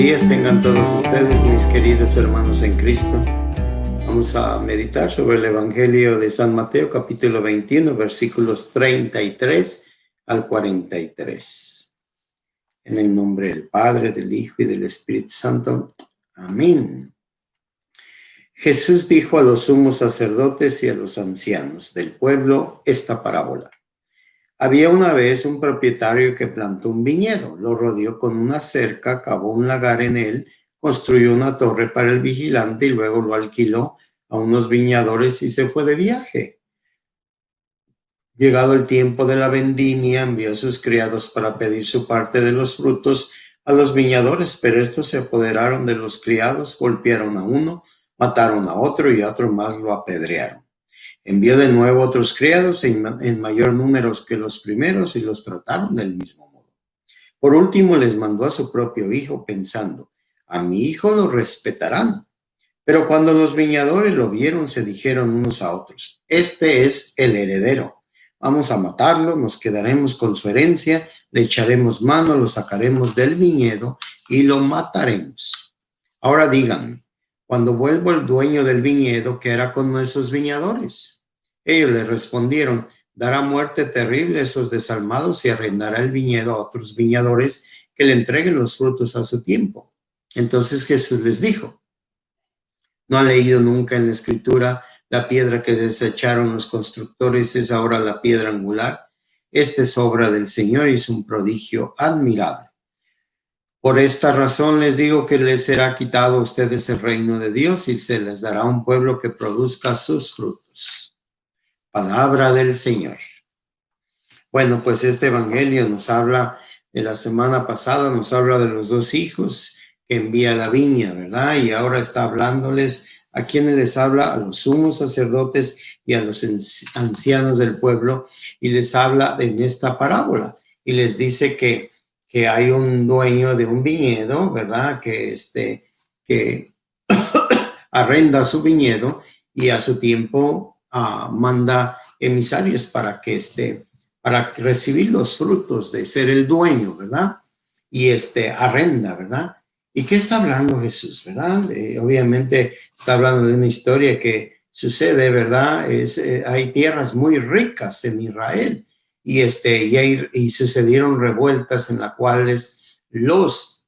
días tengan todos ustedes, mis queridos hermanos en Cristo. Vamos a meditar sobre el Evangelio de San Mateo, capítulo 21, versículos 33 al 43. En el nombre del Padre, del Hijo y del Espíritu Santo. Amén. Jesús dijo a los sumos sacerdotes y a los ancianos del pueblo esta parábola. Había una vez un propietario que plantó un viñedo, lo rodeó con una cerca, cavó un lagar en él, construyó una torre para el vigilante y luego lo alquiló a unos viñadores y se fue de viaje. Llegado el tiempo de la vendimia, envió a sus criados para pedir su parte de los frutos a los viñadores, pero estos se apoderaron de los criados, golpearon a uno, mataron a otro y a otro más lo apedrearon. Envió de nuevo otros criados en mayor número que los primeros y los trataron del mismo modo. Por último les mandó a su propio hijo pensando, a mi hijo lo respetarán. Pero cuando los viñadores lo vieron se dijeron unos a otros, este es el heredero. Vamos a matarlo, nos quedaremos con su herencia, le echaremos mano, lo sacaremos del viñedo y lo mataremos. Ahora díganme, cuando vuelva el dueño del viñedo, ¿qué hará con esos viñadores? Ellos le respondieron, dará muerte terrible a esos desalmados y arrendará el viñedo a otros viñadores que le entreguen los frutos a su tiempo. Entonces Jesús les dijo, ¿no han leído nunca en la Escritura la piedra que desecharon los constructores es ahora la piedra angular? Esta es obra del Señor y es un prodigio admirable. Por esta razón les digo que les será quitado a ustedes el reino de Dios y se les dará un pueblo que produzca sus frutos. Palabra del Señor. Bueno, pues este evangelio nos habla de la semana pasada, nos habla de los dos hijos que envía a la viña, ¿verdad? Y ahora está hablándoles, ¿a quienes les habla? A los sumos sacerdotes y a los ancianos del pueblo, y les habla en esta parábola y les dice que hay un dueño de un viñedo, ¿verdad? Que arrenda su viñedo y a su tiempo manda emisarios para recibir los frutos de ser el dueño, ¿verdad? Y arrenda, ¿verdad? ¿Y qué está hablando Jesús, verdad? Obviamente está hablando de una historia que sucede, ¿verdad? Hay tierras muy ricas en Israel y sucedieron revueltas en las cuales los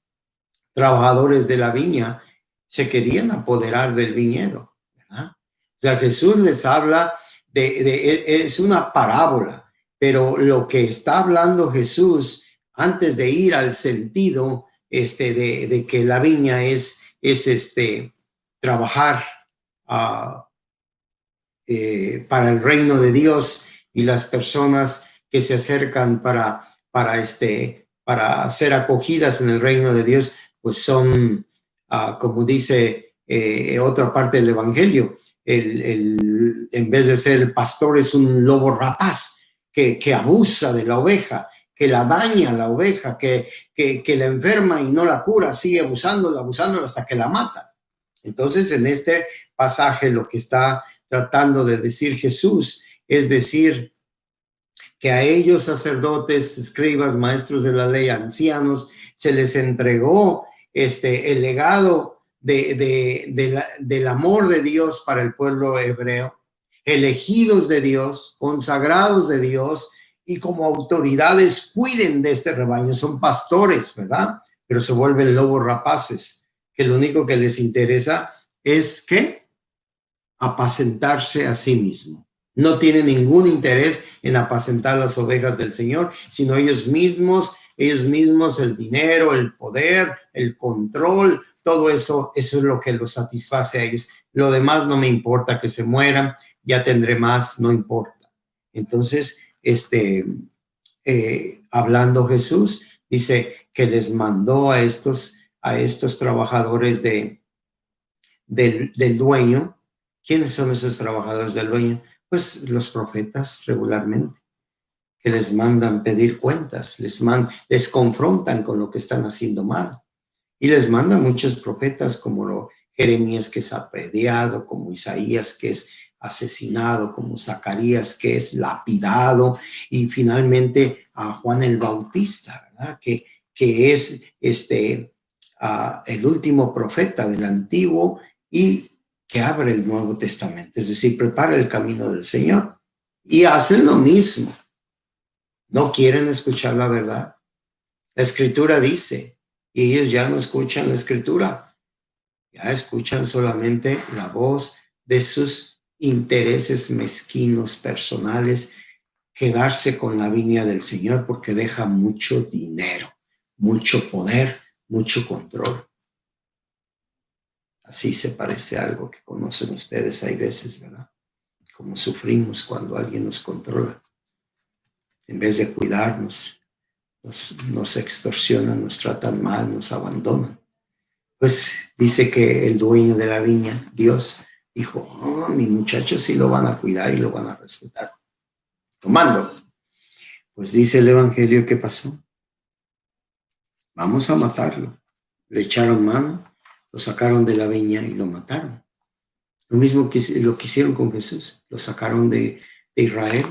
trabajadores de la viña se querían apoderar del viñedo, ¿verdad? O sea, Jesús les habla es una parábola, pero lo que está hablando Jesús antes de ir al sentido de que la viña es trabajar para el reino de Dios y las personas que se acercan para ser acogidas en el reino de Dios, pues son, como dice otra parte del evangelio, en vez de ser el pastor es un lobo rapaz que abusa de la oveja, que la daña la oveja, que la enferma y no la cura, sigue abusándola hasta que la mata. Entonces, en este pasaje lo que está tratando de decir Jesús es decir que a ellos sacerdotes, escribas, maestros de la ley, ancianos, se les entregó el legado del amor de Dios para el pueblo hebreo, elegidos de Dios, consagrados de Dios, y como autoridades cuiden de este rebaño. Son pastores, ¿verdad? Pero se vuelven lobos rapaces, que lo único que les interesa es ¿qué? Apacentarse a sí mismo. No tienen ningún interés en apacentar las ovejas del Señor, sino ellos mismos, el dinero, el poder, el control, todo eso es lo que los satisface a ellos. Lo demás no me importa, que se mueran, ya tendré más, no importa. Entonces, hablando Jesús, dice que les mandó a estos trabajadores del dueño. ¿Quiénes son esos trabajadores del dueño? Pues los profetas regularmente, que les mandan pedir cuentas, les confrontan con lo que están haciendo mal. Y les mandan muchos profetas como Jeremías, que es apedreado, como Isaías, que es asesinado, como Zacarías, que es lapidado, y finalmente a Juan el Bautista, ¿verdad? Que es el último profeta del Antiguo y que abre el Nuevo Testamento, es decir, prepara el camino del Señor. Y hacen lo mismo. No quieren escuchar la verdad. La Escritura dice, y ellos ya no escuchan la Escritura, ya escuchan solamente la voz de sus intereses mezquinos personales, quedarse con la viña del Señor porque deja mucho dinero, mucho poder, mucho control. Así se parece a algo que conocen ustedes, hay veces, ¿verdad? Como sufrimos cuando alguien nos controla. En vez de cuidarnos, nos extorsionan, nos tratan mal, nos abandonan. Pues dice que el dueño de la viña, Dios, dijo, oh, mi muchacho sí lo van a cuidar y lo van a respetar. Tomando. Pues dice el Evangelio que pasó. Vamos a matarlo. Le echaron mano, lo sacaron de la viña y lo mataron. Lo mismo que lo que hicieron con Jesús. Lo sacaron de Israel,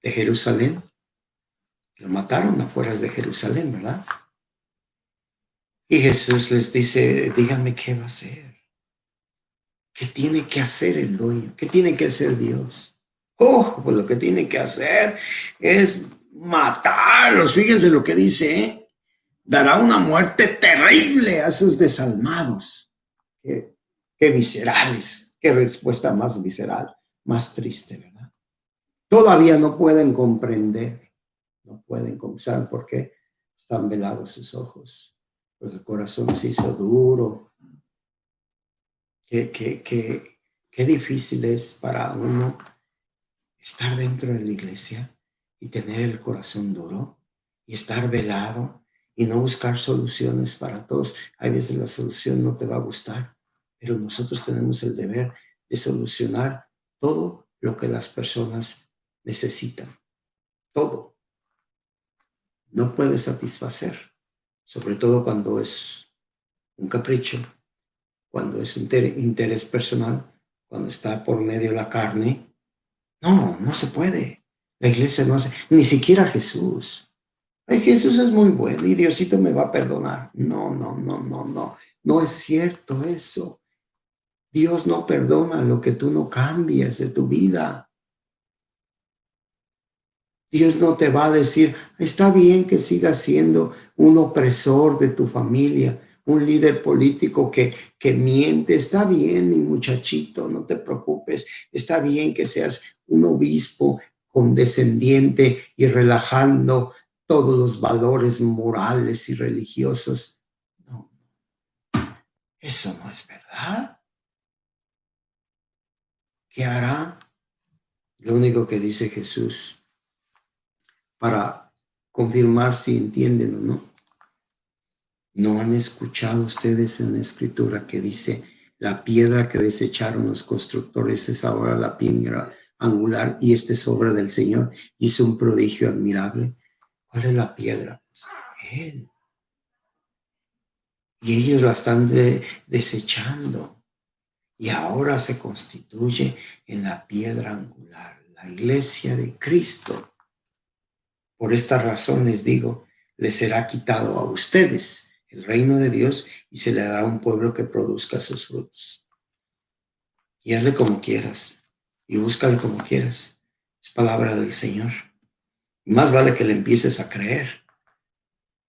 de Jerusalén. Lo mataron afuera de Jerusalén, ¿verdad? Y Jesús les dice, díganme qué va a hacer. ¿Qué tiene que hacer el dueño? ¿Qué tiene que hacer Dios? Oh, pues lo que tiene que hacer es matarlos. Fíjense lo que dice, ¿eh? Dará una muerte terrible a sus desalmados. Qué viscerales, qué respuesta más visceral, más triste, ¿verdad? Todavía no pueden comprender, no pueden comenzar porque están velados sus ojos, porque el corazón se hizo duro. Qué difícil es para uno estar dentro de la iglesia y tener el corazón duro y estar velado y no buscar soluciones para todos. Hay veces la solución no te va a gustar, pero nosotros tenemos el deber de solucionar todo lo que las personas necesitan. Todo. No puedes satisfacer, sobre todo cuando es un capricho, cuando es un interés personal, cuando está por medio la carne. No, no se puede. La iglesia no hace, ni siquiera Jesús. Ay, Jesús es muy bueno y Diosito me va a perdonar. No, no, no, no, no. No es cierto eso. Dios no perdona lo que tú no cambies de tu vida. Dios no te va a decir, está bien que sigas siendo un opresor de tu familia, un líder político que miente. Está bien, mi muchachito, no te preocupes. Está bien que seas un obispo condescendiente y relajando todos los valores morales y religiosos. No, eso no es verdad. ¿Qué hará? Lo único que dice Jesús para confirmar si entienden o no. ¿No han escuchado ustedes en la escritura que dice, la piedra que desecharon los constructores es ahora la piedra angular y esta es obra del Señor? Hizo un prodigio admirable. ¿Cuál es la piedra? Pues Él. Y ellos la están desechando. Y ahora se constituye en la piedra angular, la iglesia de Cristo. Por esta razón les digo, les será quitado a ustedes el reino de Dios y se le dará un pueblo que produzca sus frutos. Y hazle como quieras y búscale como quieras. Es palabra del Señor. Y más vale que le empieces a creer,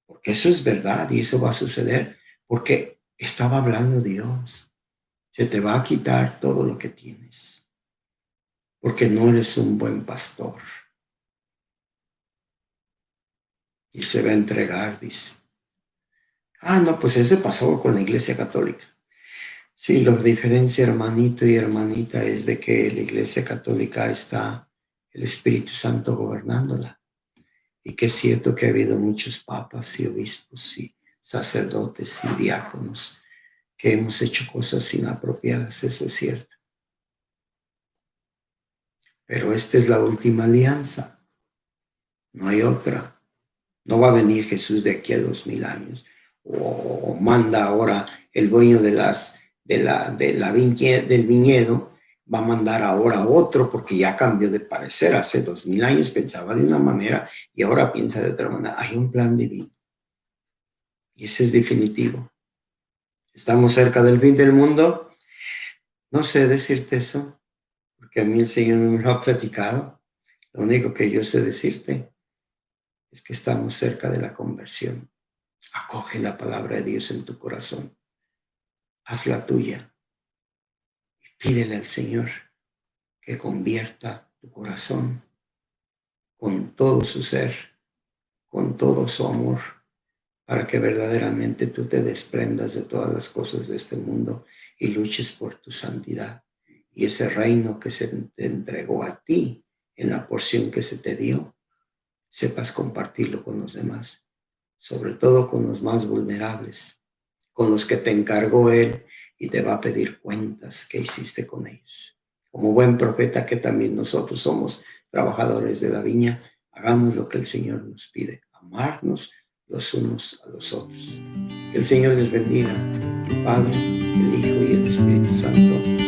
porque eso es verdad y eso va a suceder, porque estaba hablando Dios. Se te va a quitar todo lo que tienes, porque no eres un buen pastor. Y se va a entregar, dice. Ah, no, pues ese pasó con la Iglesia Católica. Sí, la diferencia, hermanito y hermanita, es de que la Iglesia Católica está el Espíritu Santo gobernándola. Y que es cierto que ha habido muchos papas y obispos y sacerdotes y diáconos que hemos hecho cosas inapropiadas, eso es cierto. Pero esta es la última alianza. No hay otra. No va a venir Jesús de aquí a 2000 años. O manda ahora el dueño del viñedo, va a mandar ahora a otro porque ya cambió de parecer. Hace 2000 años pensaba de una manera y ahora piensa de otra manera. Hay un plan divino. Y ese es definitivo. Estamos cerca del fin del mundo. No sé decirte eso, porque a mí el Señor no me lo ha platicado. Lo único que yo sé decirte es que estamos cerca de la conversión. Acoge la palabra de Dios en tu corazón. Hazla tuya y pídele al Señor que convierta tu corazón con todo su ser, con todo su amor, para que verdaderamente tú te desprendas de todas las cosas de este mundo y luches por tu santidad. Y ese reino que se te entregó a ti en la porción que se te dio, sepas compartirlo con los demás, sobre todo con los más vulnerables, con los que te encargó Él y te va a pedir cuentas que hiciste con ellos. Como buen profeta que también nosotros somos trabajadores de la viña, hagamos lo que el Señor nos pide, amarnos los unos a los otros. Que el Señor les bendiga, el Padre, el Hijo y el Espíritu Santo.